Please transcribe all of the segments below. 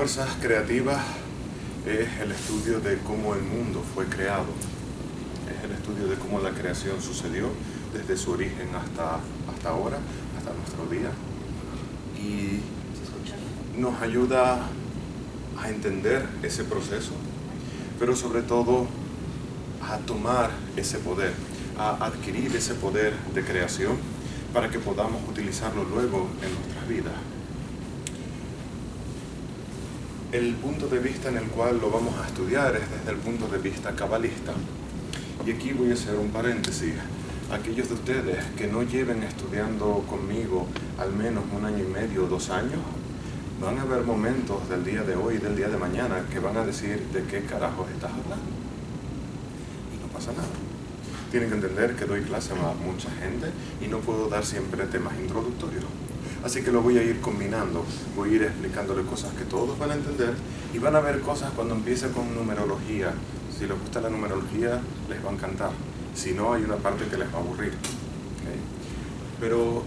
fuerzas creativas es el estudio de cómo el mundo fue creado. Es el estudio de cómo la creación sucedió desde su origen hasta ahora, hasta nuestro día. Y nos ayuda a entender ese proceso, pero sobre todo a tomar ese poder, a adquirir ese poder de creación para que podamos utilizarlo luego en nuestras vidas. El punto de vista en el cual lo vamos a estudiar es desde el punto de vista cabalista. Y aquí voy a hacer un paréntesis. Aquellos de ustedes que no lleven estudiando conmigo al menos 1 año y medio o 2 años, van a haber momentos del día de hoy y del día de mañana que van a decir de qué carajos estás hablando. Y no pasa nada. Tienen que entender que doy clase a mucha gente y no puedo dar siempre temas introductorios. Así que lo voy a ir combinando, voy a ir explicándole cosas que todos van a entender y van a ver cosas cuando empiece con numerología. Si les gusta la numerología, les va a encantar. Si no, hay una parte que les va a aburrir. ¿Okay? Pero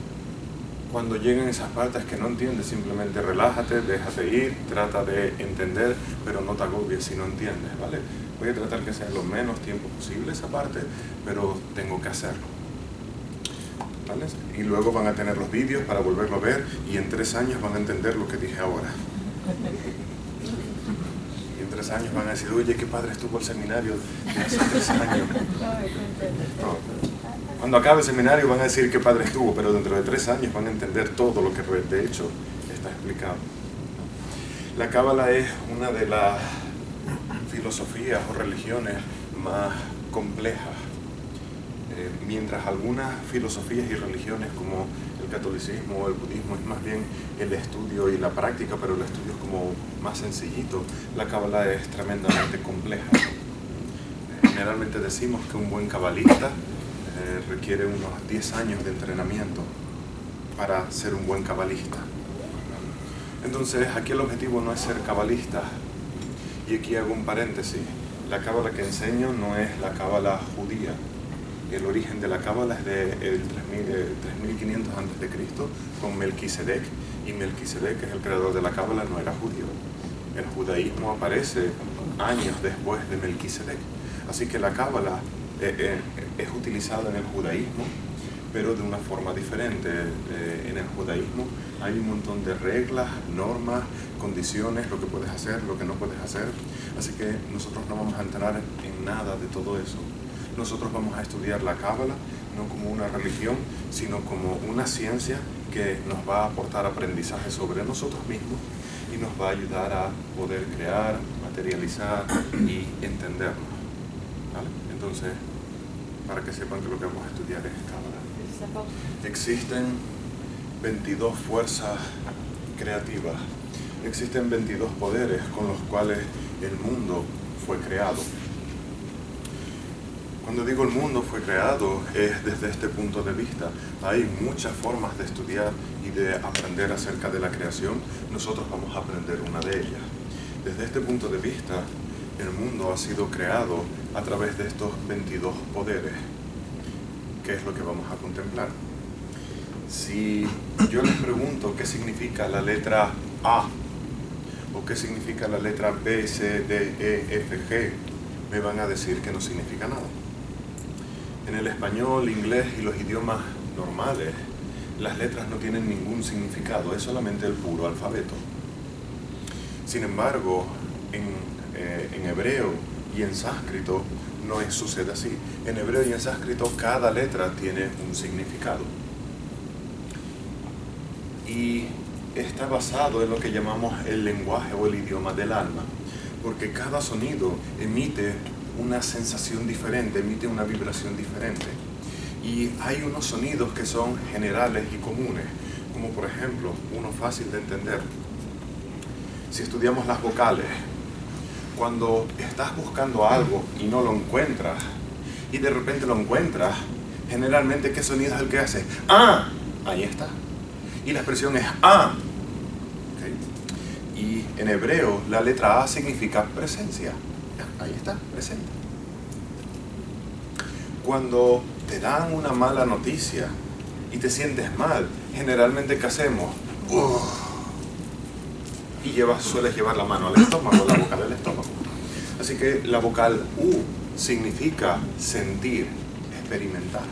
cuando lleguen esas partes que no entiendes, simplemente relájate, déjate ir, trata de entender, pero no te agobies si no entiendes, ¿vale? Voy a tratar que sea lo menos tiempo posible esa parte, pero tengo que hacerlo. ¿Vale? Y luego van a tener los vídeos para volverlo a ver y en 3 años van a entender lo que dije ahora. Y en 3 años van a decir, oye, qué padre estuvo el seminario de hace 3 años. No. Cuando acabe el seminario van a decir qué padre estuvo, pero dentro de 3 años van a entender todo lo que de hecho está explicado. La Cábala es una de las filosofías o religiones más complejas. Mientras algunas filosofías y religiones como el catolicismo o el budismo es más bien el estudio y la práctica, pero el estudio es como más sencillito, la Cábala es tremendamente compleja. Generalmente decimos que un buen cabalista requiere unos 10 años de entrenamiento para ser un buen cabalista. Entonces aquí el objetivo no es ser cabalista. Y aquí hago un paréntesis. La Cábala que enseño no es la Cábala judía. El origen de la Cábala es de 3500 a.C. con Melquisedec, y Melquisedec, que es el creador de la Cábala, no era judío. El judaísmo aparece años después de Melquisedec. Así que la Cábala es utilizada en el judaísmo, pero de una forma diferente. En el judaísmo hay un montón de reglas, normas, condiciones, lo que puedes hacer, lo que no puedes hacer. Así que nosotros no vamos a entrar en nada de todo eso. Nosotros vamos a estudiar la Cábala no como una religión, sino como una ciencia que nos va a aportar aprendizaje sobre nosotros mismos y nos va a ayudar a poder crear, materializar y entendernos. ¿Vale? Entonces, para que sepan que lo que vamos a estudiar es Cábala. Existen 22 fuerzas creativas, existen 22 poderes con los cuales el mundo fue creado. Cuando digo el mundo fue creado es desde este punto de vista. Hay muchas formas de estudiar y de aprender acerca de la creación. Nosotros vamos a aprender una de ellas. Desde este punto de vista, el mundo ha sido creado a través de estos 22 poderes. ¿Qué es lo que vamos a contemplar? Si yo les pregunto qué significa la letra A o qué significa la letra B, C, D, E, F, G, me van a decir que no significa nada. En el español, inglés y los idiomas normales, las letras no tienen ningún significado, es solamente el puro alfabeto. Sin embargo, en hebreo y en sánscrito no sucede así. En hebreo y en sánscrito cada letra tiene un significado. Y está basado en lo que llamamos el lenguaje o el idioma del alma, porque cada sonido emite una sensación diferente, emite una vibración diferente. Y hay unos sonidos que son generales y comunes, como por ejemplo, uno fácil de entender. Si estudiamos las vocales, cuando estás buscando algo y no lo encuentras, y de repente lo encuentras, generalmente, ¿qué sonido es el que hace? ¡Ah! Ahí está. Y la expresión es ¡ah! ¿Okay? Y en hebreo, la letra A significa presencia. Ahí está, presente. Cuando te dan una mala noticia y te sientes mal, generalmente, ¿qué hacemos? y sueles llevar la mano al estómago, la boca del estómago. Así que la vocal U significa sentir, experimentar.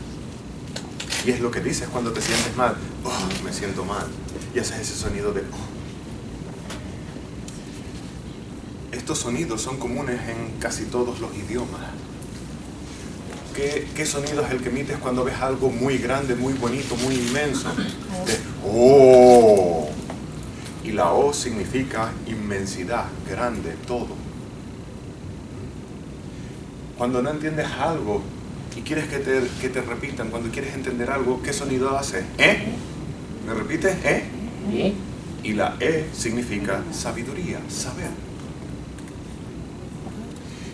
Y es lo que dices cuando te sientes mal. Oh, me siento mal. Y haces ese sonido de oh. Estos sonidos son comunes en casi todos los idiomas. ¿Qué sonido es el que emites cuando ves algo muy grande, muy bonito, muy inmenso? De oh. Y la O significa inmensidad, grande, todo. Cuando no entiendes algo y quieres que te repitan, cuando quieres entender algo, ¿qué sonido haces? ¿Me repites? Y la E significa sabiduría, saber.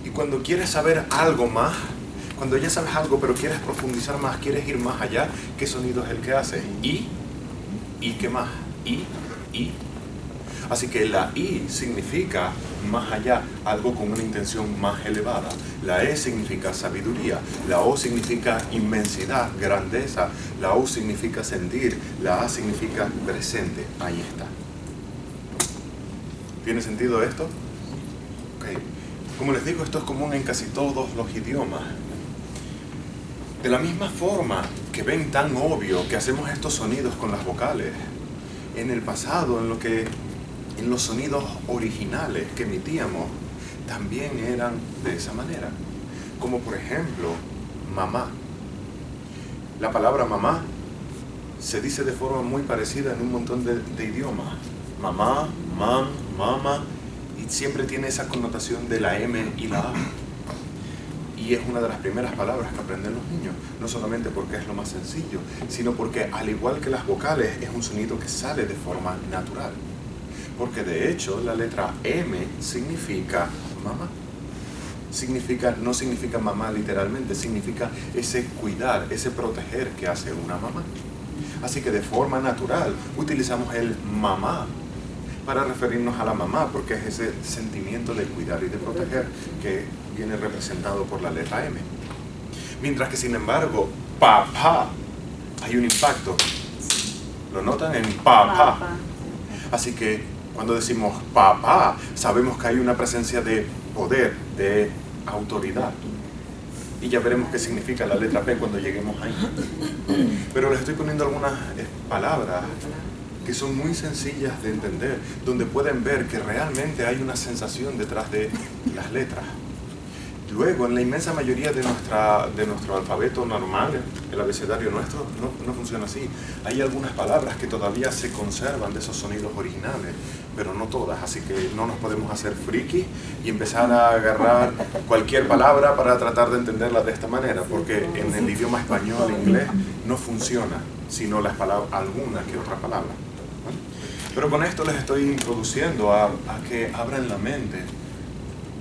Y cuando quieres saber algo más, cuando ya sabes algo pero quieres profundizar más, quieres ir más allá, ¿qué sonido es el que haces? ¿Y qué más? ¿Y? Así que la I significa más allá, algo con una intención más elevada. La E significa sabiduría, la O significa inmensidad, grandeza, la U significa sentir, la A significa presente. Ahí está. ¿Tiene sentido esto? Ok. Como les digo, esto es común en casi todos los idiomas. De la misma forma que ven tan obvio que hacemos estos sonidos con las vocales, en el pasado, en los sonidos originales que emitíamos, también eran de esa manera. Como por ejemplo, mamá. La palabra mamá se dice de forma muy parecida en un montón de idiomas. Mamá, mam, mama, y siempre tiene esa connotación de la M y la A. Y es una de las primeras palabras que aprenden los niños, no solamente porque es lo más sencillo, sino porque al igual que las vocales es un sonido que sale de forma natural. Porque de hecho la letra M significa mamá. No significa mamá literalmente, significa ese cuidar, ese proteger que hace una mamá. Así que de forma natural utilizamos el mamá para referirnos a la mamá, porque es ese sentimiento de cuidar y de proteger que viene representado por la letra M. Mientras que sin embargo, papá, hay un impacto. ¿Lo notan? En papá. Así que cuando decimos papá, sabemos que hay una presencia de poder, de autoridad. Y ya veremos qué significa la letra P cuando lleguemos ahí. Pero les estoy poniendo algunas palabras que son muy sencillas de entender, donde pueden ver que realmente hay una sensación detrás de las letras. Luego, en la inmensa mayoría de nuestro alfabeto normal, el abecedario nuestro, no funciona así. Hay algunas palabras que todavía se conservan de esos sonidos originales, pero no todas, así que no nos podemos hacer friki y empezar a agarrar cualquier palabra para tratar de entenderla de esta manera, porque en el idioma español e inglés no funciona, sino alguna que otra palabra. Pero con esto les estoy introduciendo a que abran la mente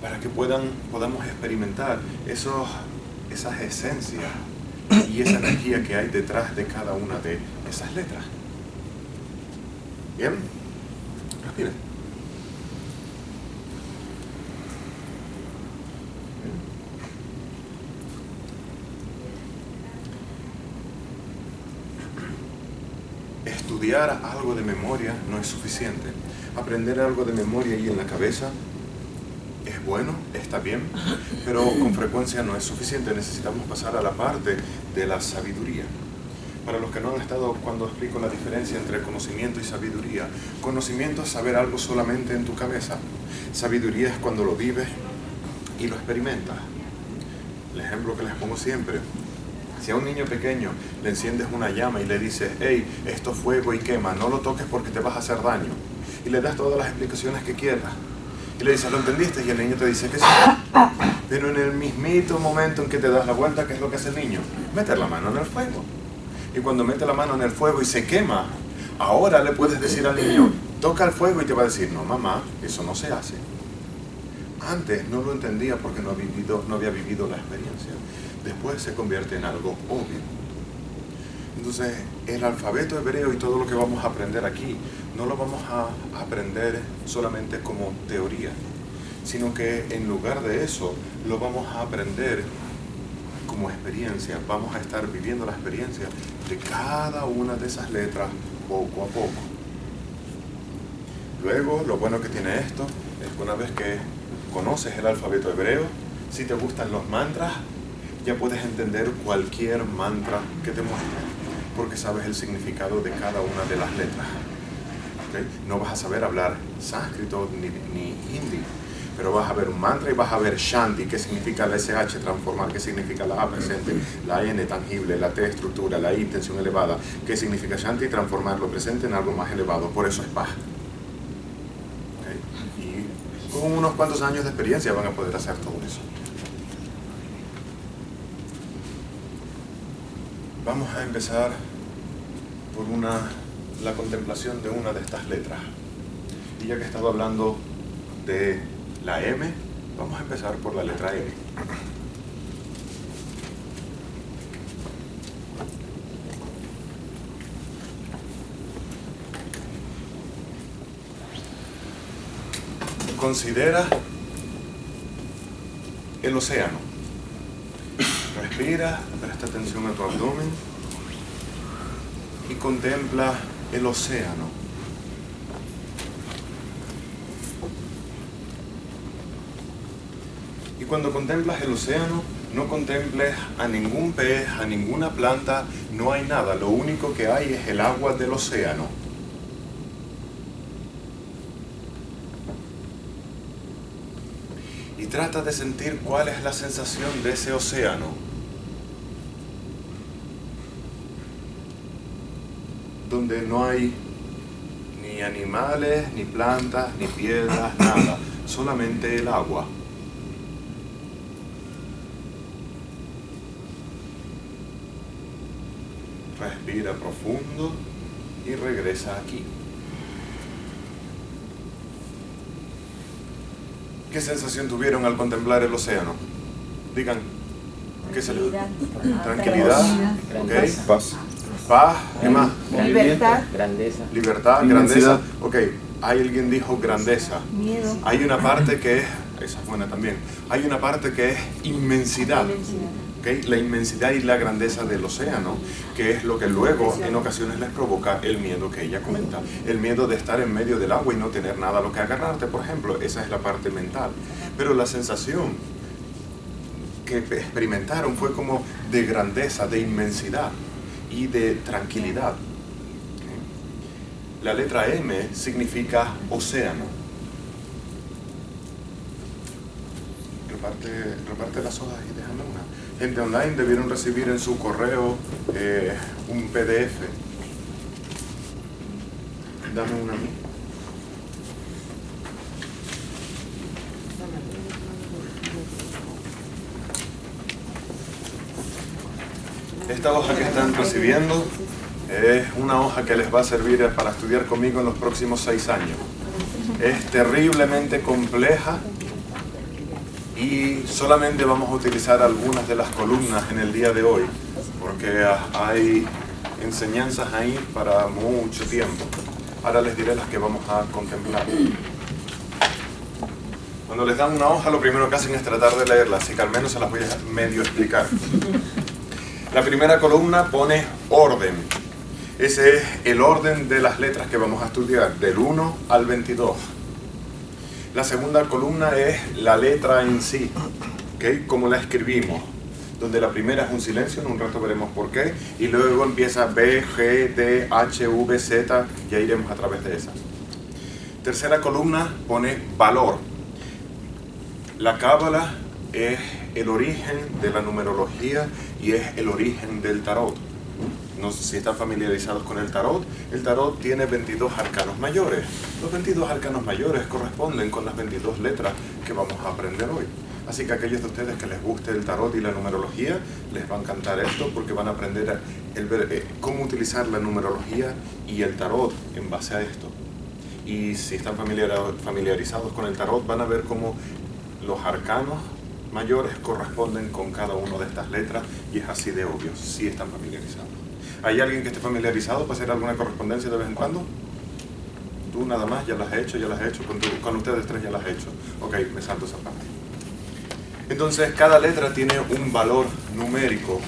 para que podamos experimentar esas esencias y esa energía que hay detrás de cada una de esas letras. ¿Bien? Respiren. Estudiar algo de memoria no es suficiente. Aprender algo de memoria y en la cabeza es bueno, está bien, pero con frecuencia no es suficiente. Necesitamos pasar a la parte de la sabiduría. Para los que no han estado cuando explico la diferencia entre conocimiento y sabiduría, conocimiento es saber algo solamente en tu cabeza. Sabiduría es cuando lo vives y lo experimentas. El ejemplo que les pongo siempre: si a un niño pequeño le enciendes una llama y le dices, hey, esto es fuego y quema, no lo toques porque te vas a hacer daño, y le das todas las explicaciones que quieras, y le dices, ¿lo entendiste? Y el niño te dice que sí. Pero en el mismito momento en que te das la vuelta, ¿qué es lo que hace el niño? Meter la mano en el fuego. Y cuando mete la mano en el fuego y se quema, ahora le puedes decir al niño, toca el fuego, y te va a decir, no mamá, eso no se hace. Antes no lo entendía porque no había vivido la experiencia. Después se convierte en algo obvio. Entonces, el alfabeto hebreo y todo lo que vamos a aprender aquí, no lo vamos a aprender solamente como teoría, sino que en lugar de eso, lo vamos a aprender como experiencia. Vamos a estar viviendo la experiencia de cada una de esas letras poco a poco. Luego, lo bueno que tiene esto es que una vez que conoces el alfabeto hebreo, si te gustan los mantras, ya puedes entender cualquier mantra que te muestre, porque sabes el significado de cada una de las letras. ¿Okay? No vas a saber hablar sánscrito ni hindi, pero vas a ver un mantra y vas a ver Shanti, que significa la SH, transformar, que significa la A presente, la N tangible, la T estructura, la I tensión elevada, que significa Shanti, transformar lo presente en algo más elevado, por eso es paz. ¿Okay? Y con unos cuantos años de experiencia van a poder hacer todo eso. Vamos a empezar por la contemplación de una de estas letras. Y ya que he estado hablando de la M, vamos a empezar por la letra M. Considera el océano. Respira, presta atención a tu abdomen y contempla el océano. Y cuando contemplas el océano, no contemples a ningún pez, a ninguna planta, no hay nada. Lo único que hay es el agua del océano. Y trata de sentir cuál es la sensación de ese océano. Donde no hay ni animales, ni plantas, ni piedras, nada. Solamente el agua. Respira profundo y regresa aquí. ¿Qué sensación tuvieron al contemplar el océano? Digan. ¿Qué se les... Tranquilidad. Okay. Paz. Paz. ¿Qué más? Libertad. Grandeza. Libertad, grandeza. Ok. Alguien dijo grandeza. Miedo. Hay una parte que es... Esa es buena también. Hay una parte que es inmensidad. ¿Okay? La inmensidad y la grandeza del océano, que es lo que luego en ocasiones les provoca el miedo que ella comenta. El miedo de estar en medio del agua y no tener nada a lo que agarrarte, por ejemplo. Esa es la parte mental. Pero la sensación que experimentaron fue como de grandeza, de inmensidad y de tranquilidad. La letra M significa océano. Reparte las hojas y déjame una. Gente online debieron recibir en su correo un PDF. Dame una a mí. Esta hoja que están recibiendo es una hoja que les va a servir para estudiar conmigo en los próximos 6 años. Es terriblemente compleja y solamente vamos a utilizar algunas de las columnas en el día de hoy, porque hay enseñanzas ahí para mucho tiempo. Ahora les diré las que vamos a contemplar. Cuando les dan una hoja, lo primero que hacen es tratar de leerla, así que al menos se las voy a medio explicar. La primera columna pone orden. Ese es el orden de las letras que vamos a estudiar, del 1 al 22. La segunda columna es la letra en sí, ¿okay? Como la escribimos, donde la primera es un silencio, en un rato veremos por qué, y luego empieza B, G, D, H, V, Z, ya iremos a través de esas. Tercera columna pone valor. La cábala es el origen de la numerología y es el origen del tarot. No sé si están familiarizados con el tarot. El tarot tiene 22 arcanos mayores. Los 22 arcanos mayores corresponden con las 22 letras que vamos a aprender hoy. Así que a aquellos de ustedes que les guste el tarot y la numerología, les va a encantar esto porque van a aprender cómo utilizar la numerología y el tarot en base a esto. Y si están familiarizados con el tarot, van a ver cómo los arcanos mayores corresponden con cada una de estas letras y es así de obvio, si están familiarizados. ¿Hay alguien que esté familiarizado para hacer alguna correspondencia de vez en cuando? Tú nada más, ya las has hecho, con ustedes tres ya las has hecho. Ok, me salto esa parte. Entonces, cada letra tiene un valor numérico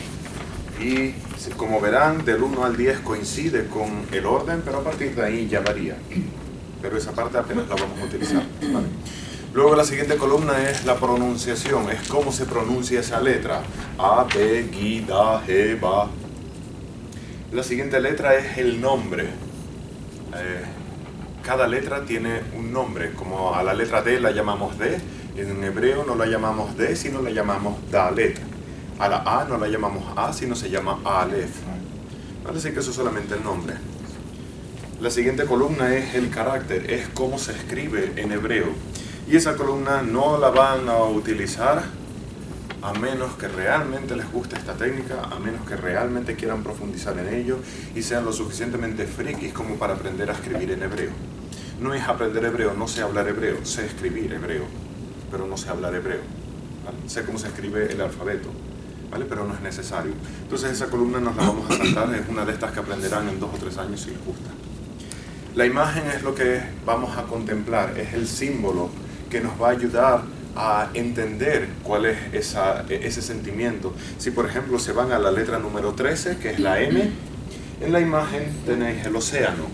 y como verán, del 1 al 10 coincide con el orden, pero a partir de ahí ya varía. pero esa parte apenas la vamos a utilizar, ¿vale? Luego la siguiente columna es la pronunciación, es cómo se pronuncia esa letra. A, B, G, Da, G, Ba. La siguiente letra es el nombre. Cada letra tiene un nombre, como a la letra D la llamamos D, en hebreo no la llamamos D, sino la llamamos Dalet. A la A no la llamamos A, sino se llama Aleph. ¿Vale? Así que eso es solamente el nombre. La siguiente columna es el carácter, es cómo se escribe en hebreo. Y esa columna no la van a utilizar a menos que realmente les guste esta técnica, a menos que realmente quieran profundizar en ello y sean lo suficientemente frikis como para aprender a escribir en hebreo. No es aprender hebreo, no sé hablar hebreo, sé escribir hebreo, pero no sé hablar hebreo. ¿Vale? Sé cómo se escribe el alfabeto, ¿vale? Pero no es necesario. Entonces esa columna nos la vamos a saltar, es una de estas que aprenderán en 2 o 3 años si les gusta. La imagen es lo que vamos a contemplar, es el símbolo que nos va a ayudar a entender cuál es ese sentimiento. Si por ejemplo se van a la letra número 13, que es la M, en la imagen tenéis el océano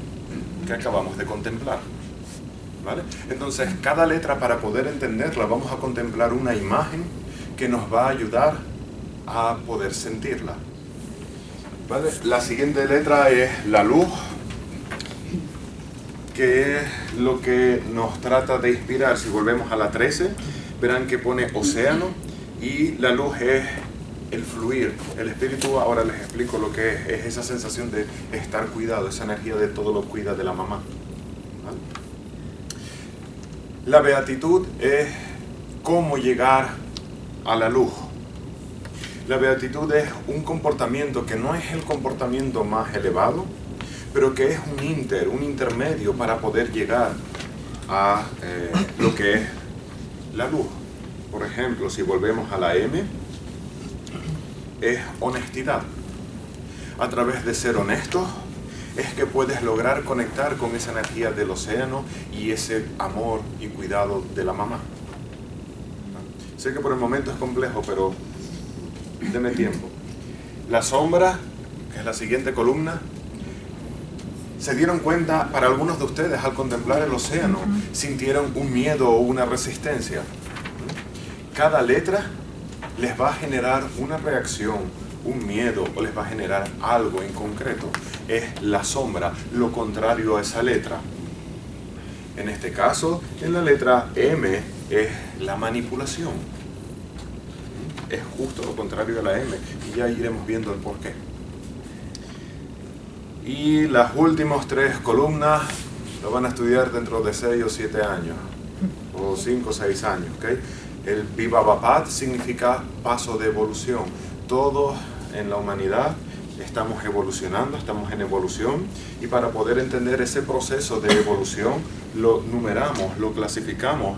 que acabamos de contemplar, ¿vale? Entonces cada letra, para poder entenderla, vamos a contemplar una imagen que nos va a ayudar a poder sentirla, ¿vale? La siguiente letra es la luz, que es lo que nos trata de inspirar. Si volvemos a la 13, verán que pone océano, y la luz es el fluir, el espíritu. Ahora les explico lo que es esa sensación de estar cuidado, esa energía de todo lo cuida de la mamá, ¿vale? La beatitud es cómo llegar a la luz. La beatitud es un comportamiento que no es el comportamiento más elevado, pero que es un intermedio para poder llegar a lo que es la luz. Por ejemplo, si volvemos a la M, es honestidad. A través de ser honestos es que puedes lograr conectar con esa energía del océano y ese amor y cuidado de la mamá. Sé que por el momento es complejo, pero denme tiempo. La sombra, que es la siguiente columna, se dieron cuenta, para algunos de ustedes, al contemplar el océano, sintieron un miedo o una resistencia. Cada letra les va a generar una reacción, un miedo, o les va a generar algo en concreto. Es la sombra, lo contrario a esa letra. En este caso, en la letra M, es la manipulación. Es justo lo contrario a la M, y ya iremos viendo el porqué. Y las últimas 3 columnas lo van a estudiar dentro de 6 o 7 años, o 5 o 6 años, ¿ok? El Vibhavapat significa paso de evolución. Todos en la humanidad estamos evolucionando, estamos en evolución, y para poder entender ese proceso de evolución, lo numeramos, lo clasificamos,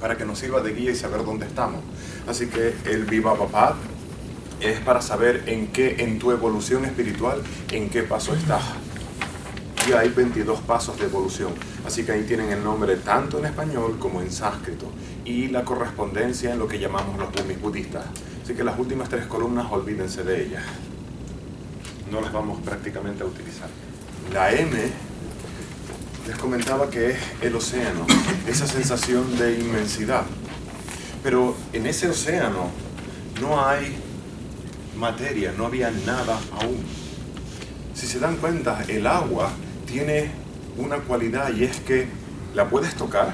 para que nos sirva de guía y saber dónde estamos. Así que el Vibhavapat es para saber en tu evolución espiritual, en qué paso estás. Y hay 22 pasos de evolución. Así que ahí tienen el nombre tanto en español como en sánscrito. Y la correspondencia en lo que llamamos los bumis budistas. Así que las últimas 3 columnas, olvídense de ellas. No las vamos prácticamente a utilizar. La M, les comentaba que es el océano. Esa sensación de inmensidad. Pero en ese océano no hay materia, no había nada aún. Si se dan cuenta, el agua tiene una cualidad, y es que la puedes tocar,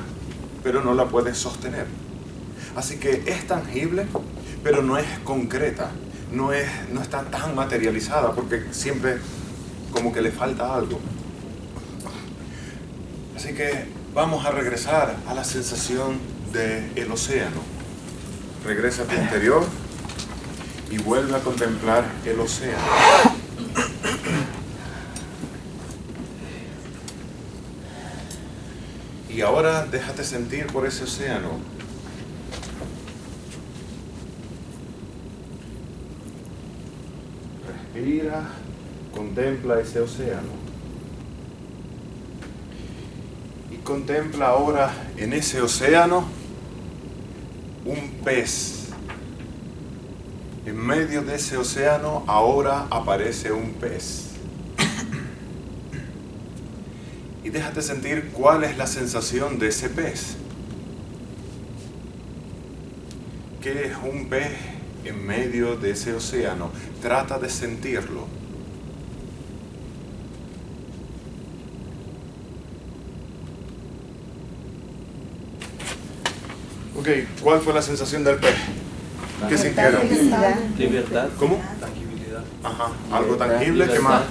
pero no la puedes sostener. Así que es tangible, pero no es concreta, no está tan materializada, porque siempre como que le falta algo. Así que vamos a regresar a la sensación del océano. Regresa a tu interior y vuelve a contemplar el océano. Y ahora déjate sentir por ese océano. Respira, contempla ese océano. Y contempla ahora en ese océano un pez. En medio de ese océano ahora aparece un pez. y déjate sentir cuál es la sensación de ese pez. ¿Qué es un pez en medio de ese océano? Trata de sentirlo. Ok, ¿cuál fue la sensación del pez? ¿Qué sintieron? Libertad. ¿Cómo? Tangibilidad. Ajá, algo tangible, ¿qué más?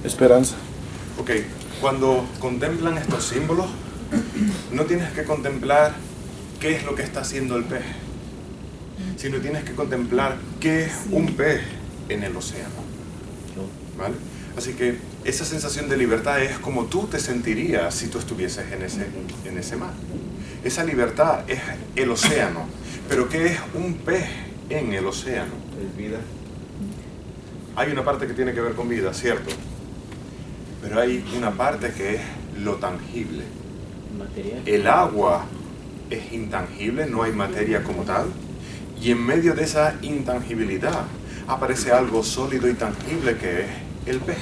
Esperanza. Ok, cuando contemplan estos símbolos, no tienes que contemplar qué es lo que está haciendo el pez, sino tienes que contemplar qué es un pez en el océano. ¿Vale? Así que esa sensación de libertad es como tú te sentirías si tú estuvieses en ese mar. Esa libertad es el océano. Pero ¿qué es un pez en el océano? Es vida. Hay una parte que tiene que ver con vida, ¿cierto? Pero hay una parte que es lo tangible. Material. El agua es intangible, no hay materia como tal. Y en medio de esa intangibilidad aparece algo sólido y tangible que es el pez.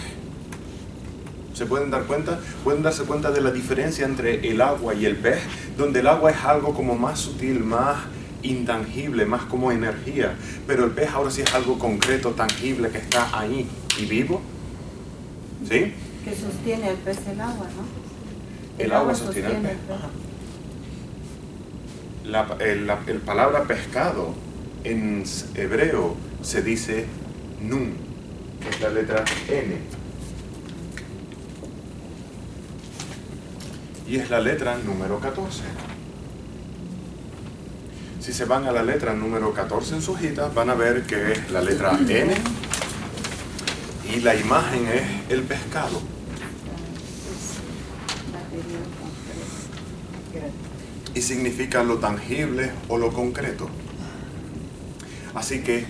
¿Se pueden dar cuenta? Pueden darse cuenta de la diferencia entre el agua y el pez, donde el agua es algo como más sutil, más intangible, más como energía, pero el pez ahora sí es algo concreto, tangible, que está ahí y vivo. ¿Sí? Que sostiene el pez el agua, ¿no? El agua sostiene el pez. La palabra pescado en hebreo se dice nun, que es la letra N. Y es la letra número 14. Si se van a la letra número 14 en su hojita, van a ver que es la letra N y la imagen es el pescado. Y significa lo tangible o lo concreto. Así que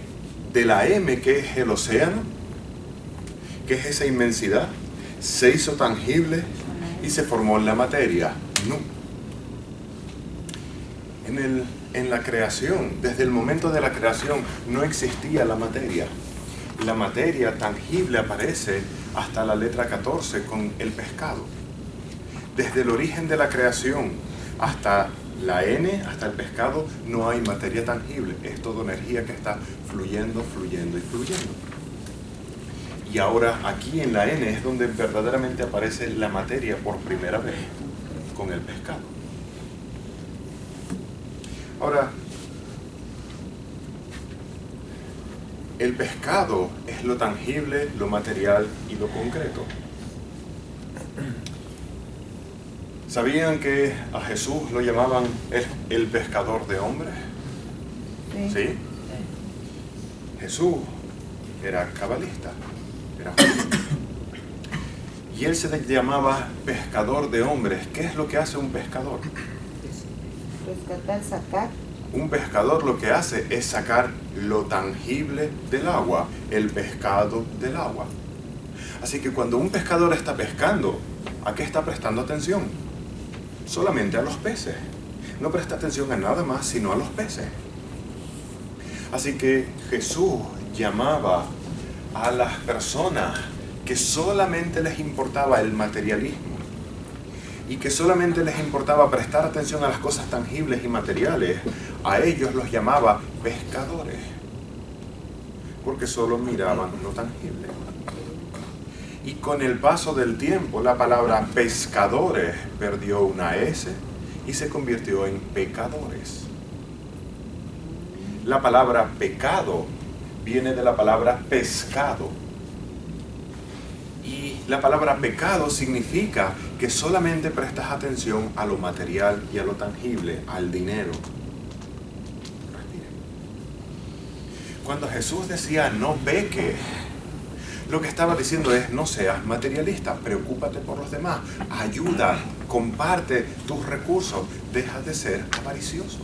de la M, que es el océano, que es esa inmensidad, se hizo tangible y se formó en la materia, Nu. En la creación, desde el momento de la creación, no existía la materia. La materia tangible aparece hasta la letra 14 con el pescado. Desde el origen de la creación hasta la N, hasta el pescado, no hay materia tangible. Es toda energía que está fluyendo, fluyendo y fluyendo. Y ahora aquí en la N es donde verdaderamente aparece la materia por primera vez con el pescado. Ahora, el pescado es lo tangible, lo material y lo concreto. ¿Sabían que a Jesús lo llamaban el pescador de hombres? ¿Sí? Jesús era cabalista. Y él se llamaba pescador de hombres. ¿Qué es lo que hace un pescador? Rescatar, sacar. Un pescador lo que hace es sacar lo tangible del agua, el pescado del agua. Así que cuando un pescador está pescando, ¿a qué está prestando atención? Solamente a los peces. No presta atención a nada más sino a los peces. Así que Jesús llamaba a las personas que solamente les importaba el materialismo y que solamente les importaba prestar atención a las cosas tangibles y materiales, a ellos los llamaba pescadores, porque solo miraban lo tangible. Y con el paso del tiempo, la palabra pescadores perdió una S y se convirtió en pecadores. La palabra pecado viene de la palabra pescado. Y la palabra pecado significa que solamente prestas atención a lo material y a lo tangible, al dinero. Respiren. Cuando Jesús decía no peques, lo que estaba diciendo es no seas materialista, preocúpate por los demás, ayuda, comparte tus recursos, deja de ser avaricioso.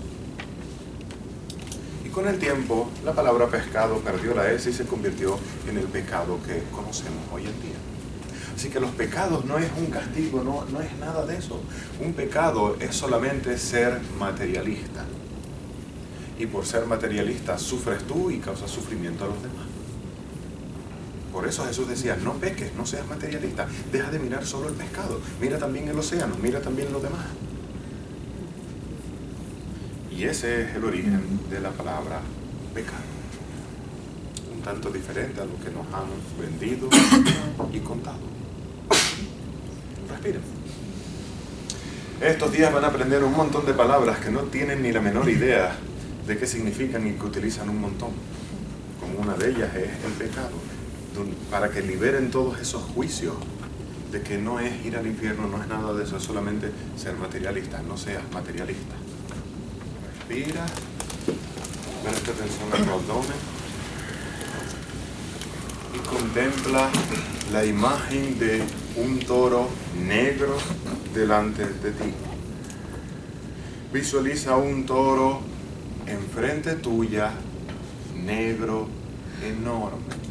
Con el tiempo, la palabra pescado perdió la S y se convirtió en el pecado que conocemos hoy en día. Así que los pecados no es un castigo, no es nada de eso. Un pecado es solamente ser materialista. Y por ser materialista sufres tú y causas sufrimiento a los demás. Por eso Jesús decía, no peques, no seas materialista, deja de mirar solo el pescado, mira también el océano, mira también lo demás. Y ese es el origen de la palabra pecado. Un tanto diferente a lo que nos han vendido y contado. Respira. Estos días van a aprender un montón de palabras que no tienen ni la menor idea de qué significan y que utilizan un montón. Como una de ellas es el pecado, para que liberen todos esos juicios de que no es ir al infierno, no es nada de eso, es solamente ser materialista. No seas materialista. Respira, presta atención a tu abdomen y contempla la imagen de un toro negro delante de ti. Visualiza un toro enfrente tuya, negro, enorme.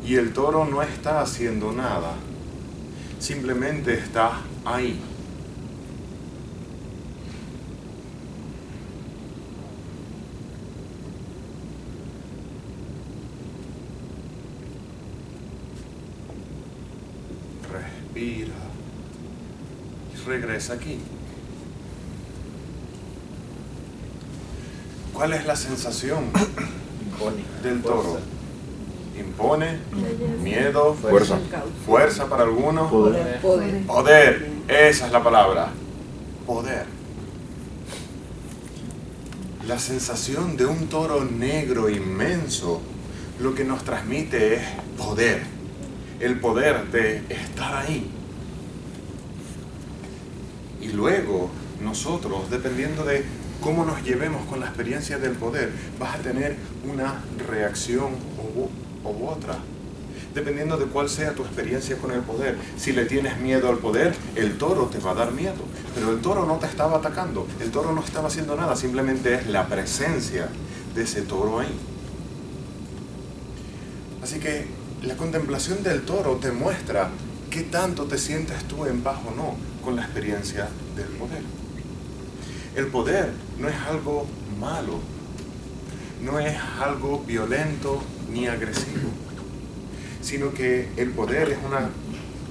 Y el toro no está haciendo nada, simplemente está ahí. Respira y regresa aquí. ¿Cuál es la sensación del toro? Impone, miedo, fuerza para algunos, poder. Esa es la palabra, poder. La sensación de un toro negro inmenso lo que nos transmite es poder, el poder de estar ahí. Y luego nosotros, dependiendo de cómo nos llevemos con la experiencia del poder, vas a tener una reacción u otra, dependiendo de cuál sea tu experiencia con el poder. Si le tienes miedo al poder, el toro te va a dar miedo, pero el toro no te estaba atacando, el toro no estaba haciendo nada, simplemente es la presencia de ese toro ahí. Así que la contemplación del toro te muestra qué tanto te sientes tú en paz o no con la experiencia del poder. El poder no es algo malo, no es algo violento ni agresivo, sino que el poder es una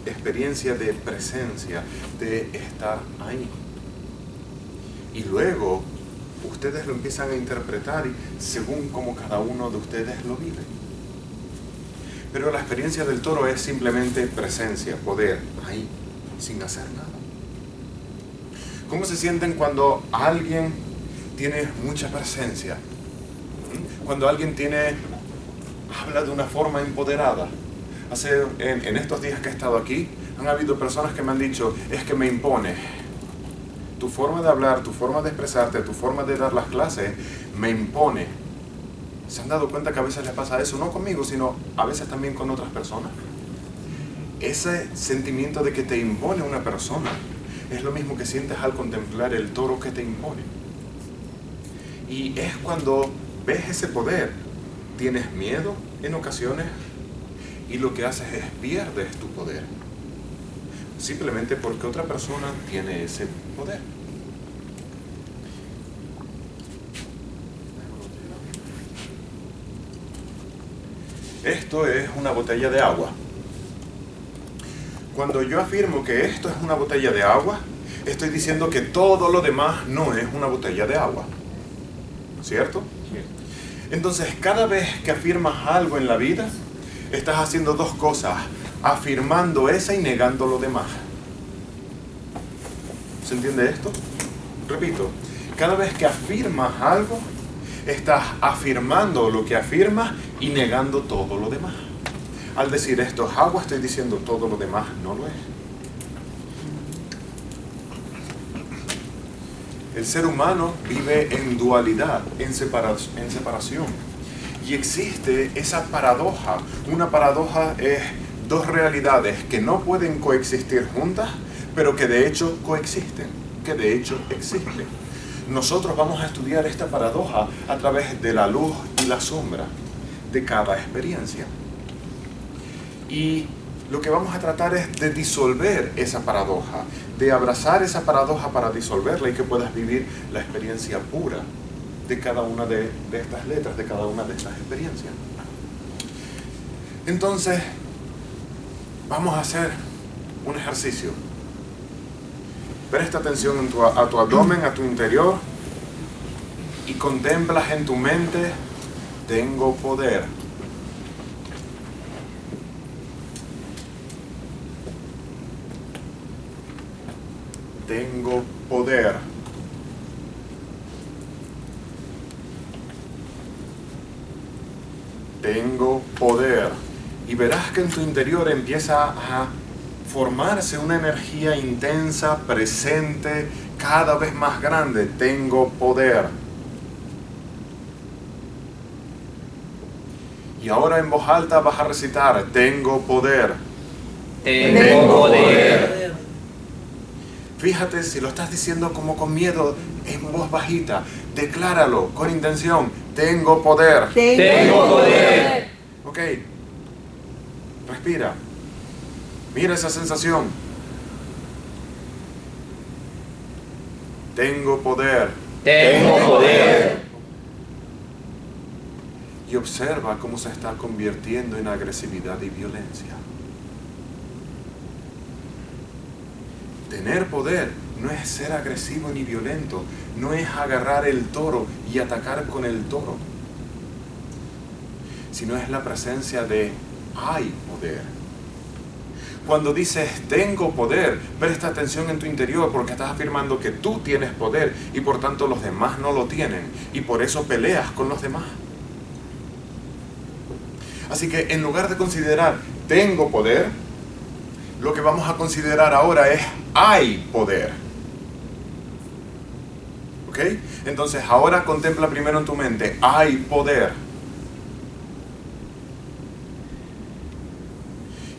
experiencia de presencia, de estar ahí. Y luego ustedes lo empiezan a interpretar según como cada uno de ustedes lo vive. Pero la experiencia del toro es simplemente presencia, poder, ahí, sin hacer nada. ¿Cómo se sienten cuando alguien tiene mucha presencia? Cuando alguien habla de una forma empoderada. En estos días que he estado aquí, han habido personas que me han dicho, es que me impone. Tu forma de hablar, tu forma de expresarte, tu forma de dar las clases, me impone. ¿Se han dado cuenta que a veces les pasa eso? No conmigo, sino a veces también con otras personas. Ese sentimiento de que te impone una persona es lo mismo que sientes al contemplar el toro que te impone. Y es cuando ves ese poder, tienes miedo en ocasiones y lo que haces es pierdes tu poder. Simplemente porque otra persona tiene ese poder. Esto es una botella de agua. Cuando yo afirmo que esto es una botella de agua, estoy diciendo que todo lo demás no es una botella de agua. ¿Cierto? Entonces, cada vez que afirmas algo en la vida, estás haciendo dos cosas, afirmando esa y negando lo demás. ¿Se entiende esto? Repito, cada vez que afirmas algo, estás afirmando lo que afirmas y negando todo lo demás. Al decir esto es agua, estoy diciendo todo lo demás no lo es. El ser humano vive en dualidad, en separación. Y existe esa paradoja. Una paradoja es dos realidades que no pueden coexistir juntas, pero que de hecho coexisten, que de hecho existen. Nosotros vamos a estudiar esta paradoja a través de la luz y la sombra de cada experiencia. Y lo que vamos a tratar es de disolver esa paradoja, de abrazar esa paradoja para disolverla y que puedas vivir la experiencia pura de cada una de estas letras, de cada una de estas experiencias. Entonces, Vamos a hacer un ejercicio. Presta atención a tu abdomen, a tu interior, y contemplas en tu mente: tengo poder. Tengo poder. Tengo poder. Y verás que en tu interior empieza a formarse una energía intensa, presente, cada vez más grande. Tengo poder. Y ahora en voz alta vas a recitar: tengo poder. Tengo poder. Fíjate, si lo estás diciendo como con miedo, en voz bajita, decláralo con intención: tengo poder. Tengo poder. Ok. Respira. Mira esa sensación. Tengo poder. Tengo poder. Y observa cómo se está convirtiendo en agresividad y violencia. Tener poder no es ser agresivo ni violento, no es agarrar el toro y atacar con el toro, sino es la presencia de hay poder. Cuando dices tengo poder, presta atención en tu interior, porque estás afirmando que tú tienes poder y por tanto los demás no lo tienen, y por eso peleas con los demás. Así que en lugar de considerar tengo poder, lo que vamos a considerar ahora es hay poder. ¿Ok? Entonces ahora contempla primero en tu mente: hay poder.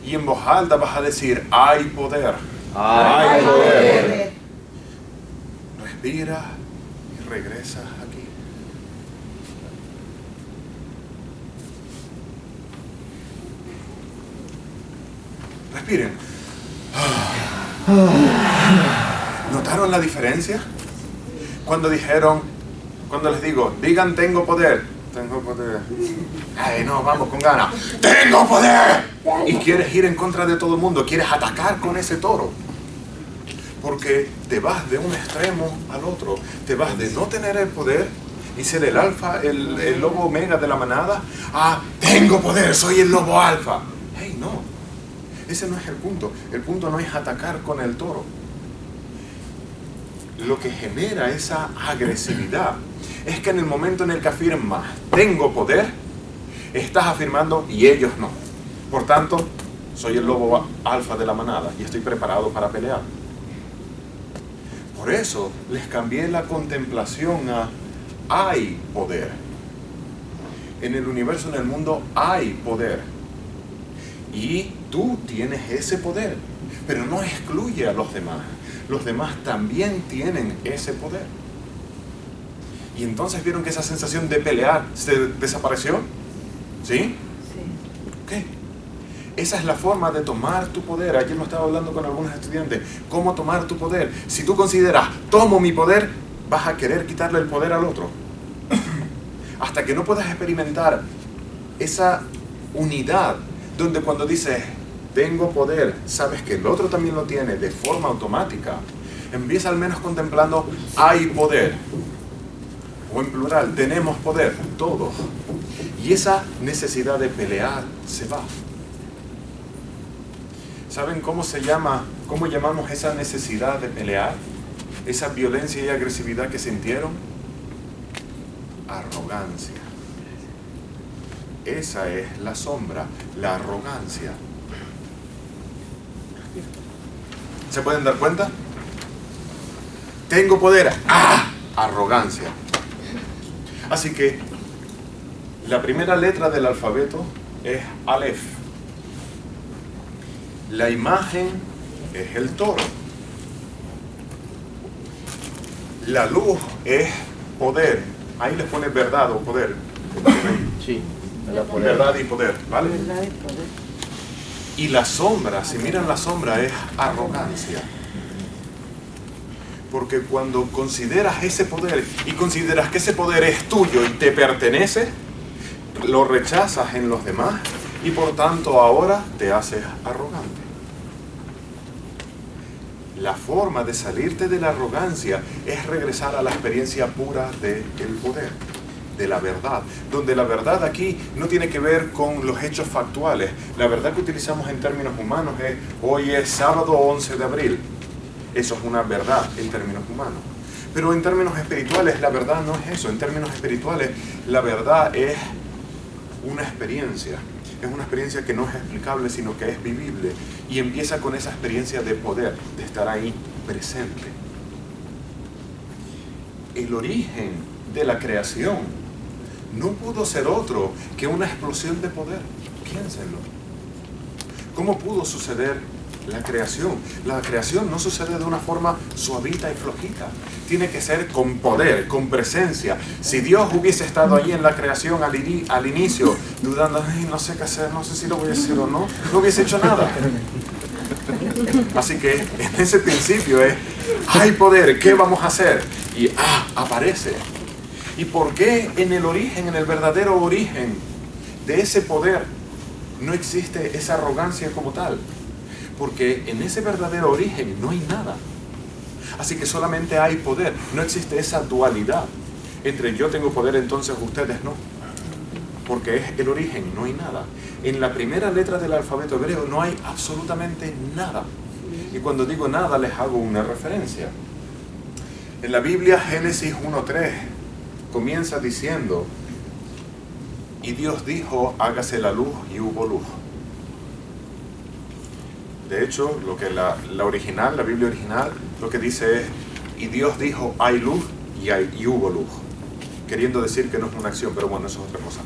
Y en voz alta vas a decir: hay poder. Hay poder. Respira y regresa aquí. Respiren. ¿Notaron la diferencia? Cuando les digo, digan tengo poder. Tengo poder. Ay, no, vamos con ganas. ¡Tengo poder! Y quieres ir en contra de todo el mundo, quieres atacar con ese toro. Porque te vas de un extremo al otro. Te vas de no tener el poder y ser el alfa, el lobo omega de la manada, a tengo poder, soy el lobo alfa. Hey, no. Ese no es el punto. El punto no es atacar con el toro. Lo que genera esa agresividad es que en el momento en el que afirmas tengo poder, estás afirmando y ellos no. Por tanto, soy el lobo alfa de la manada y estoy preparado para pelear. Por eso les cambié la contemplación a hay poder. En el universo, en el mundo, hay poder. Y tú tienes ese poder, pero no excluye a los demás. Los demás también tienen ese poder. Y entonces vieron que esa sensación de pelear se desapareció. ¿Sí? Sí. Ok. Esa es la forma de tomar tu poder. Ayer lo estaba hablando con algunos estudiantes. ¿Cómo tomar tu poder? Si tú consideras, tomo mi poder, vas a querer quitarle el poder al otro. Hasta que no puedas experimentar esa unidad, donde cuando dices, tengo poder, sabes que el otro también lo tiene de forma automática. Empieza al menos contemplando, hay poder. O en plural, tenemos poder, todos. Y esa necesidad de pelear se va. ¿Saben cómo llamamos esa necesidad de pelear? Esa violencia y agresividad que sintieron. Arrogancia. Esa es la sombra, la arrogancia. ¿Se pueden dar cuenta? Tengo poder. ¡Ah! Arrogancia. Así que la primera letra del alfabeto es Aleph. La imagen es el toro. La luz es poder. Ahí les pone verdad o poder. Sí. Verdad y poder, ¿vale? Verdad y poder. Y la sombra, si miran la sombra, es arrogancia. Porque cuando consideras ese poder y consideras que ese poder es tuyo y te pertenece, lo rechazas en los demás y por tanto ahora te haces arrogante. La forma de salirte de la arrogancia es regresar a la experiencia pura del poder, de la verdad, donde la verdad aquí no tiene que ver con los hechos factuales. La verdad que utilizamos en términos humanos es: hoy es sábado 11 de abril. Eso es una verdad en términos humanos. Pero en términos espirituales la verdad no es eso. En términos espirituales la verdad es una experiencia. Es una experiencia que no es explicable, sino que es vivible. Y empieza con esa experiencia de poder, de estar ahí presente. El origen de la creación no pudo ser otro que una explosión de poder. Piénsenlo. ¿Cómo pudo suceder la creación? La creación no sucede de una forma suavita y flojita. Tiene que ser con poder, con presencia. Si Dios hubiese estado ahí en la creación al inicio, dudando: ay, no sé qué hacer, no sé si lo voy a hacer o no, no hubiese hecho nada. Así que en ese principio es: hay poder, ¿qué vamos a hacer? Y aparece. ¿Y por qué en el origen, en el verdadero origen de ese poder, no existe esa arrogancia como tal? Porque en ese verdadero origen no hay nada. Así que solamente hay poder. No existe esa dualidad entre yo tengo poder, entonces ustedes no. Porque es el origen, no hay nada. En la primera letra del alfabeto hebreo no hay absolutamente nada. Y cuando digo nada les hago una referencia. En la Biblia, Génesis 1:3 comienza diciendo: y Dios dijo, hágase la luz, y hubo luz. De hecho, lo que la Biblia original, lo que dice es: y Dios dijo, hay luz, y hubo luz. Queriendo decir que no es una acción, pero bueno, eso es otra cosa.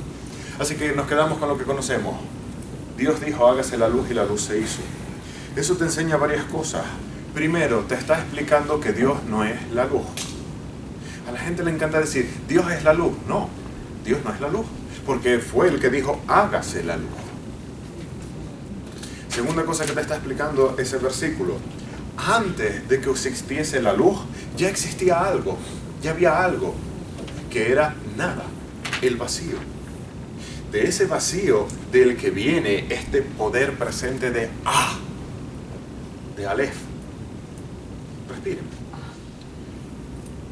Así que nos quedamos con lo que conocemos. Dios dijo, hágase la luz, y la luz se hizo. Eso te enseña varias cosas. Primero, te está explicando que Dios no es la luz. A la gente le encanta decir, Dios es la luz. No, Dios no es la luz, porque fue el que dijo, hágase la luz. Segunda cosa que te está explicando ese versículo: antes de que existiese la luz, ya existía algo, ya había algo, que era nada, el vacío. De ese vacío del que viene este poder presente de Aleph. Respiren.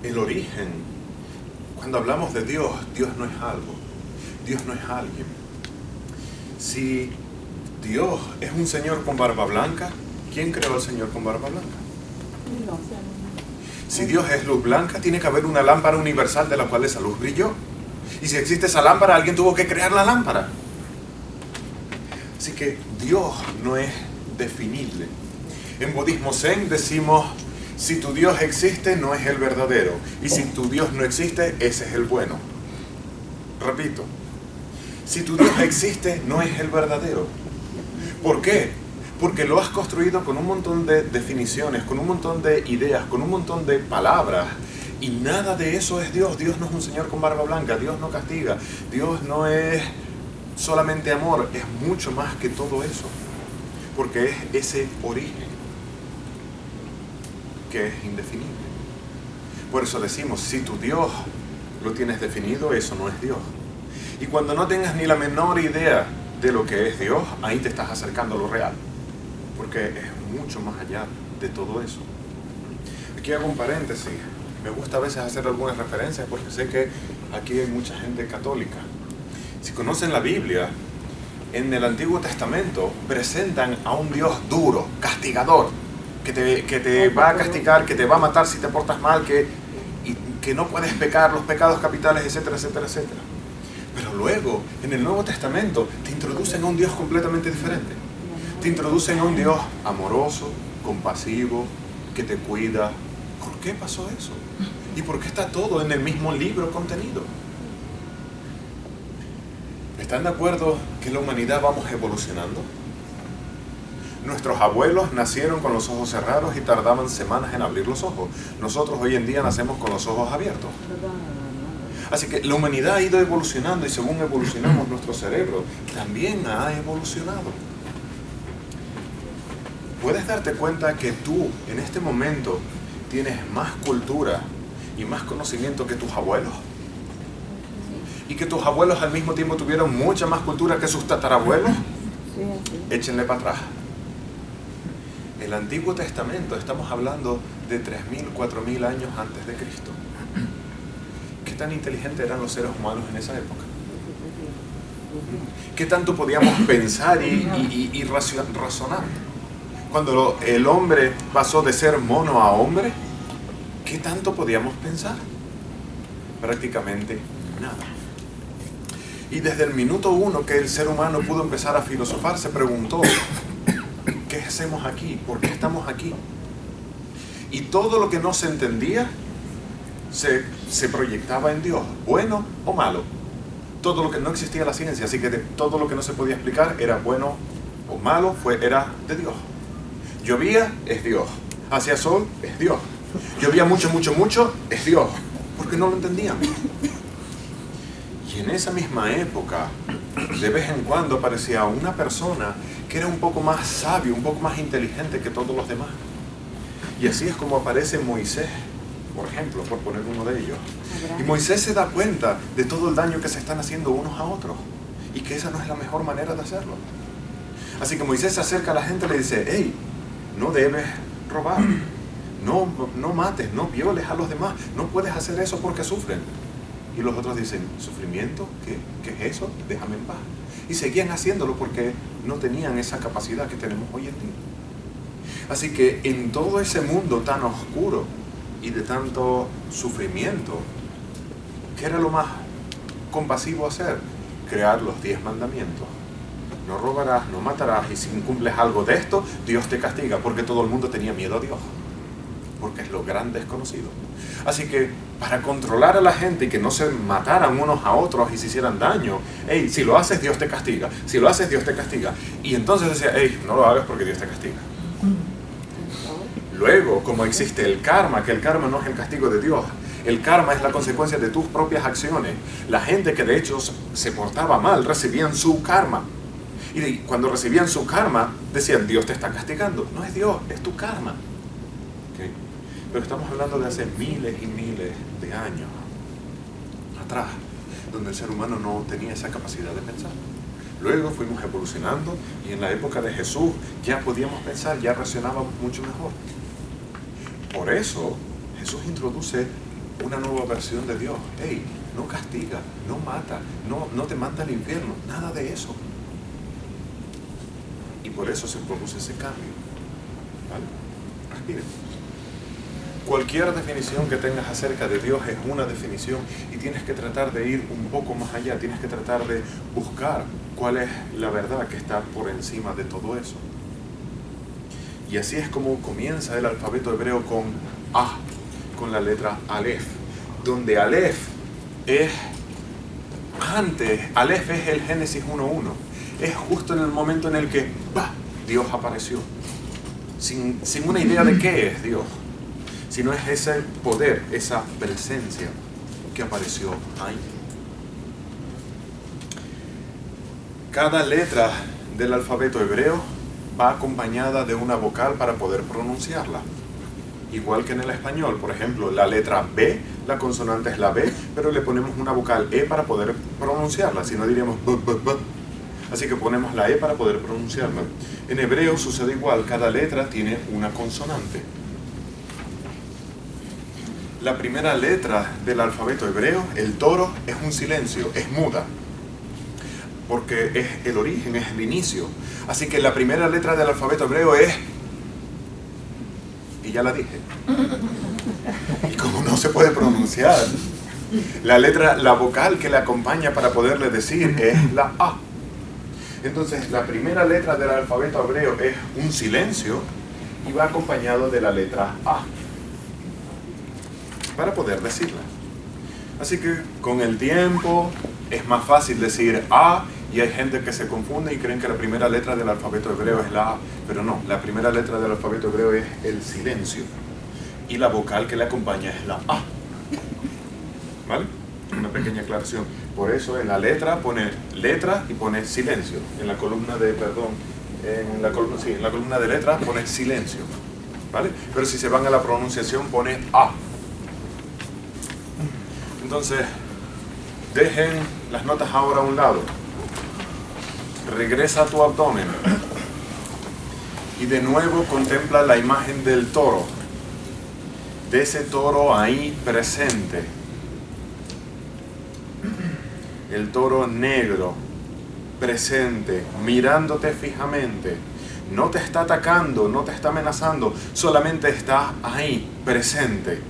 El origen, cuando hablamos de Dios, Dios no es algo, Dios no es alguien. Si Dios es un señor con barba blanca, ¿quién creó al señor con barba blanca? Si Dios es luz blanca, tiene que haber una lámpara universal de la cual esa luz brilló. Y si existe esa lámpara, alguien tuvo que crear la lámpara. Así que Dios no es definible. En budismo zen decimos, si tu Dios existe, no es el verdadero. Y si tu Dios no existe, ese es el bueno. Repito, si tu Dios existe, no es el verdadero. ¿Por qué? Porque lo has construido con un montón de definiciones, con un montón de ideas, con un montón de palabras. Y nada de eso es Dios. Dios no es un señor con barba blanca. Dios no castiga. Dios no es solamente amor. Es mucho más que todo eso. Porque es ese origen que es indefinible. Por eso decimos, si tu Dios lo tienes definido, eso no es Dios. Y cuando no tengas ni la menor idea de lo que es Dios, ahí te estás acercando a lo real. Porque es mucho más allá de todo eso. Aquí hago un paréntesis. Me gusta a veces hacer algunas referencias porque sé que aquí hay mucha gente católica. Si conocen la Biblia, en el Antiguo Testamento presentan a un Dios duro, castigador, que te va a castigar, que te va a matar si te portas mal, que no puedes pecar, los pecados capitales, etcétera, etcétera, etcétera. Pero luego, en el Nuevo Testamento, te introducen a un Dios completamente diferente. Te introducen a un Dios amoroso, compasivo, que te cuida. ¿Por qué pasó eso? ¿Y por qué está todo en el mismo libro contenido? ¿Están de acuerdo que la humanidad vamos evolucionando? Nuestros abuelos nacieron con los ojos cerrados y tardaban semanas en abrir los ojos. Nosotros hoy en día nacemos con los ojos abiertos. Así que la humanidad ha ido evolucionando y según evolucionamos nuestro cerebro, también ha evolucionado. ¿Puedes darte cuenta que tú, en este momento, tienes más cultura y más conocimiento que tus abuelos? Y que tus abuelos al mismo tiempo tuvieron mucha más cultura que sus tatarabuelos. Échenle para atrás. el Antiguo Testamento, estamos hablando de 3.000, 4.000 años antes de Cristo. ¿Qué tan inteligentes eran los seres humanos en esa época? ¿Qué tanto podíamos pensar y razonar? Cuando el hombre pasó de ser mono a hombre, ¿qué tanto podíamos pensar? Prácticamente nada. Y desde el minuto 1 que el ser humano pudo empezar a filosofar, se preguntó, ¿qué hacemos aquí? ¿Por qué estamos aquí? Y todo lo que no se entendía se proyectaba en Dios, bueno o malo. Todo lo que no existía la ciencia, así que todo lo que no se podía explicar era bueno o malo, era de Dios. Llovía, es Dios. Hacía sol, es Dios. Llovía mucho, es Dios. Porque no lo entendían. Y en esa misma época, de vez en cuando aparecía una persona que era un poco más sabio, un poco más inteligente que todos los demás. Y así es como aparece Moisés, por ejemplo, por poner uno de ellos. Y Moisés se da cuenta de todo el daño que se están haciendo unos a otros y que esa no es la mejor manera de hacerlo. Así que Moisés se acerca a la gente y le dice, hey, no debes robar, no mates, no violes a los demás, no puedes hacer eso porque sufren. Y los otros dicen, ¿sufrimiento? ¿Qué es eso? Déjame en paz. Y seguían haciéndolo porque no tenían esa capacidad que tenemos hoy en día. Así que en todo ese mundo tan oscuro y de tanto sufrimiento, ¿qué era lo más compasivo hacer? Crear los 10 mandamientos. No robarás, no matarás, y si incumples algo de esto, Dios te castiga, porque todo el mundo tenía miedo a Dios, porque es lo gran desconocido. Así que para controlar a la gente y que no se mataran unos a otros y se hicieran daño, hey, si lo haces, Dios te castiga, si lo haces, Dios te castiga. Y entonces decía, hey, no lo hagas porque Dios te castiga. Luego, como existe el karma, que el karma no es el castigo de Dios, el karma es la consecuencia de tus propias acciones. La gente que de hecho se portaba mal recibían su karma. Y cuando recibían su karma, decían, Dios te está castigando. No es Dios, es tu karma. ¿Okay? Pero estamos hablando de hace miles y miles de años atrás, donde el ser humano no tenía esa capacidad de pensar. Luego fuimos evolucionando y en la época de Jesús ya podíamos pensar, ya razonábamos mucho mejor. Por eso Jesús introduce una nueva versión de Dios. Hey, no castiga, no mata, no te manda al infierno, nada de eso. Y por eso se produce ese cambio. ¿Vale? Respiren. Cualquier definición que tengas acerca de Dios es una definición y tienes que tratar de ir un poco más allá, tienes que tratar de buscar cuál es la verdad que está por encima de todo eso. Y así es como comienza el alfabeto hebreo con A, con la letra Aleph, donde Aleph es antes, Aleph es el Génesis 1.1, es justo en el momento en el que Dios apareció, sin una idea de qué es Dios, sino es ese poder, esa presencia que apareció ahí. Cada letra del alfabeto hebreo va acompañada de una vocal para poder pronunciarla. Igual que en el español, por ejemplo, la letra B, la consonante es la B, pero le ponemos una vocal E para poder pronunciarla, si no diríamos b, b, b. Así que ponemos la E para poder pronunciarla. En hebreo sucede igual, cada letra tiene una consonante. La primera letra del alfabeto hebreo, el toro, es un silencio, es muda, porque es el origen, es el inicio. Así que la primera letra del alfabeto hebreo es, y ya la dije, y como no se puede pronunciar, la vocal que le acompaña para poderle decir es la A. Entonces la primera letra del alfabeto hebreo es un silencio y va acompañado de la letra A para poder decirla. Así que con el tiempo es más fácil decir A, y hay gente que se confunde y creen que la primera letra del alfabeto hebreo es la A, pero no, la primera letra del alfabeto hebreo es el silencio y la vocal que le acompaña es la A. ¿Vale? Una pequeña aclaración. Por eso en la letra pone letra y pone silencio. En la columna de, en la columna de letras pone silencio. ¿Vale? Pero si se van a la pronunciación pone A. Entonces, dejen las notas ahora a un lado. Regresa a tu abdomen. Y de nuevo contempla la imagen del toro, de ese toro ahí presente. El toro negro, presente, mirándote fijamente. No te está atacando, no te está amenazando, solamente está ahí, presente.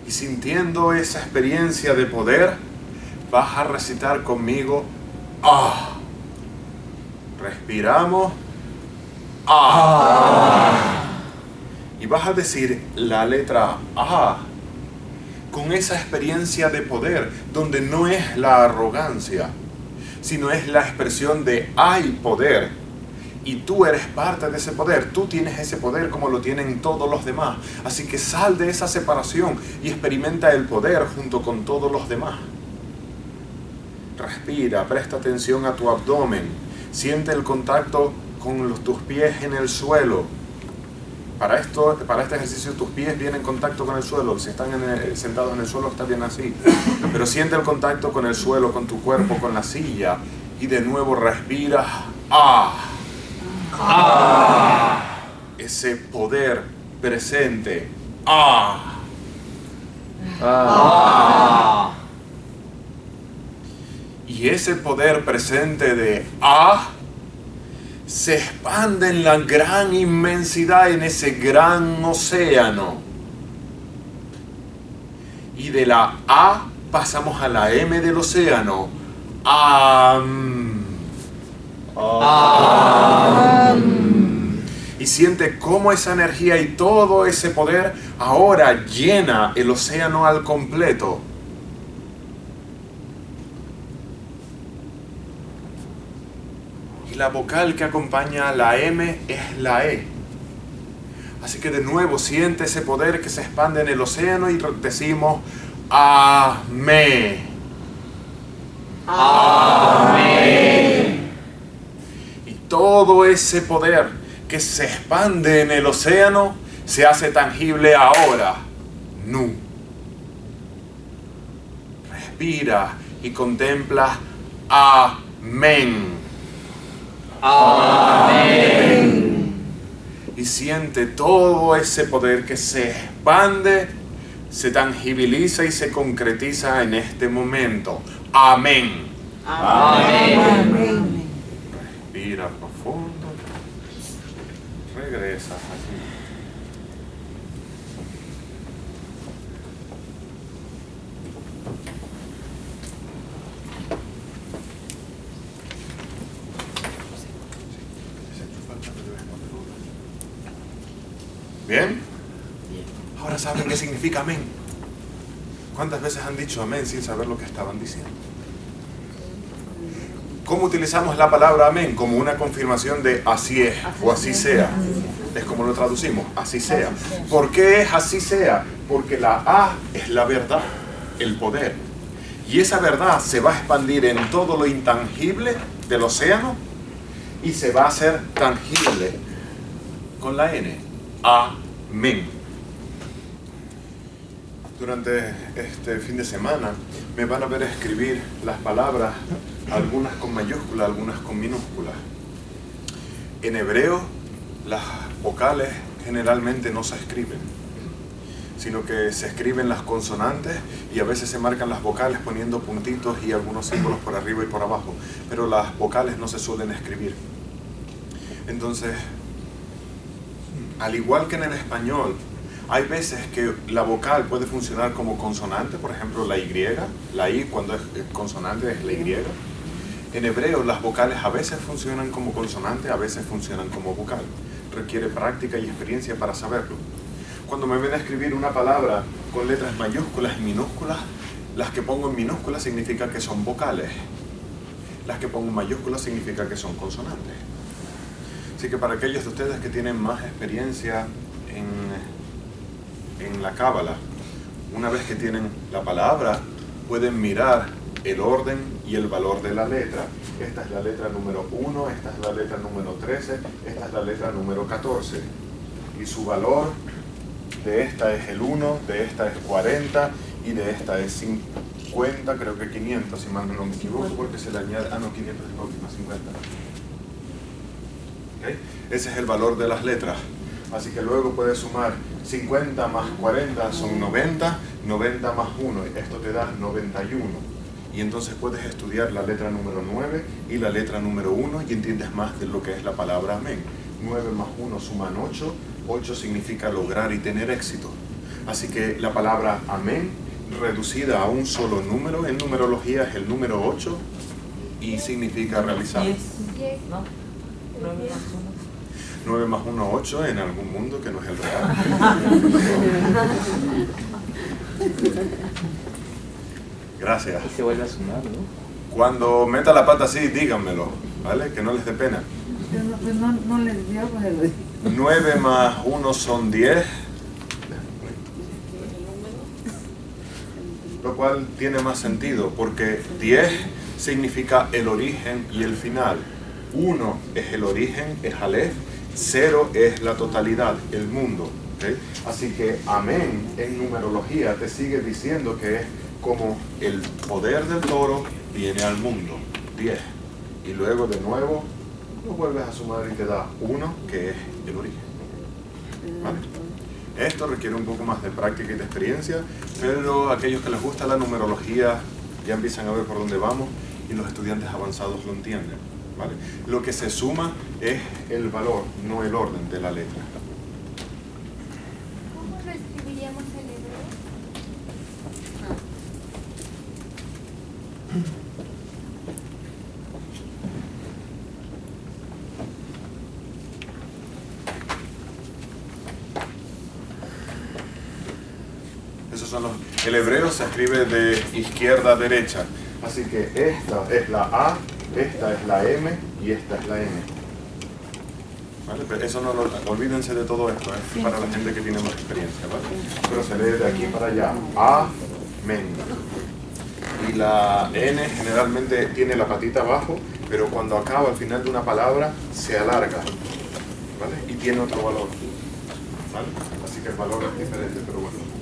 Y sintiendo esa experiencia de poder, vas a recitar conmigo ¡Ah! Respiramos ¡Ah! Y vas a decir la letra A con esa experiencia de poder, donde no es la arrogancia, sino es la expresión de hay poder. Y tú eres parte de ese poder, tú tienes ese poder como lo tienen todos los demás. Así que sal de esa separación y experimenta el poder junto con todos los demás. Respira, presta atención a tu abdomen, siente el contacto con tus pies en el suelo. Para este ejercicio tus pies vienen en contacto con el suelo. Si están sentados en el suelo está bien así. Pero siente el contacto con el suelo, con tu cuerpo, con la silla. Y de nuevo respira. ¡Ah! ¡Ah! Ese poder presente. ¡Ah! ¡Ah! Y ese poder presente de ¡Ah! Se expande en la gran inmensidad, en ese gran océano. Y de la A pasamos a la M del océano. Y siente cómo esa energía y todo ese poder ahora llena el océano al completo. La vocal que acompaña a la M es la E. Así que de nuevo siente ese poder que se expande en el océano y decimos Amén. Amén. Y todo ese poder que se expande en el océano se hace tangible ahora. Nu. Respira y contempla Amén. Amén. Y siente todo ese poder que se expande, se tangibiliza y se concretiza en este momento. Amén. Amén. Amén. Respira profundo. Regresa aquí. ¿Bien? Ahora saben qué significa amén. ¿Cuántas veces han dicho amén sin saber lo que estaban diciendo? ¿Cómo utilizamos la palabra amén? Como una confirmación de así es o así sea. Es como lo traducimos, así sea. ¿Por qué es así sea? Porque la A es la verdad, el poder. Y esa verdad se va a expandir en todo lo intangible del océano y se va a hacer tangible con la N. Amén. Durante este fin de semana me van a ver escribir las palabras, algunas con mayúsculas, algunas con minúsculas. En hebreo, las vocales generalmente no se escriben, sino que se escriben las consonantes y a veces se marcan las vocales poniendo puntitos y algunos símbolos por arriba y por abajo, pero las vocales no se suelen escribir. Entonces, al igual que en el español, hay veces que la vocal puede funcionar como consonante, por ejemplo la Y, la I cuando es consonante es la Y. En hebreo las vocales a veces funcionan como consonante, a veces funcionan como vocal. Requiere práctica y experiencia para saberlo. Cuando me ven a escribir una palabra con letras mayúsculas y minúsculas, las que pongo en minúsculas significa que son vocales. Las que pongo en mayúsculas significa que son consonantes. Así que para aquellos de ustedes que tienen más experiencia en la cábala, una vez que tienen la palabra, pueden mirar el orden y el valor de la letra. Esta es la letra número 1, esta es la letra número 13, esta es la letra número 14. Y su valor de esta es el 1, de esta es 40 y de esta es 50. 50, creo que 500, si mal no me equivoco, porque se le añade, no, 500 es la última, 50. ¿Okay? Ese es el valor de las letras. Así que luego puedes sumar 50 más 40 son 90, 90 más 1, esto te da 91. Y entonces puedes estudiar la letra número 9 y la letra número 1 y entiendes más de lo que es la palabra amén. 9 más 1 suman 8, 8 significa lograr y tener éxito. Así que la palabra amén, reducida a un solo número, en numerología es el número 8 y significa realizar. 10, ¿no? 9 más 9 más 1, 8 en algún mundo que no es el real. Gracias. Y se vuelve a sumar, ¿no? Cuando meta la pata así, díganmelo, ¿vale? Que no les dé pena. Pues no les dio, pues 9 más 1 son 10. Lo cual tiene más sentido, porque 10 significa el origen y el final. 1 es el origen, es Aleph. 0 es la totalidad, el mundo. ¿Okay? Así que amén en numerología te sigue diciendo que es como el poder del toro viene al mundo, 10. Y luego de nuevo lo vuelves a sumar y te da 1, que es el origen. ¿Vale? Esto requiere un poco más de práctica y de experiencia, pero aquellos que les gusta la numerología ya empiezan a ver por dónde vamos y los estudiantes avanzados lo entienden. ¿Vale? Lo que se suma es el valor, no el orden de la letra. ¿Cómo lo escribiríamos en hebreo? Esos son los... El hebreo se escribe de izquierda a derecha, así que esta es la A, esta es la M y esta es la N. ¿Vale? Pero eso no lo... Olvídense de todo esto, es para la gente que tiene más experiencia, ¿vale? Pero se lee de aquí para allá. Amén. Y la N generalmente tiene la patita abajo, pero cuando acaba al final de una palabra se alarga, ¿vale? Y tiene otro valor, ¿vale? Así que el valor es diferente, pero bueno.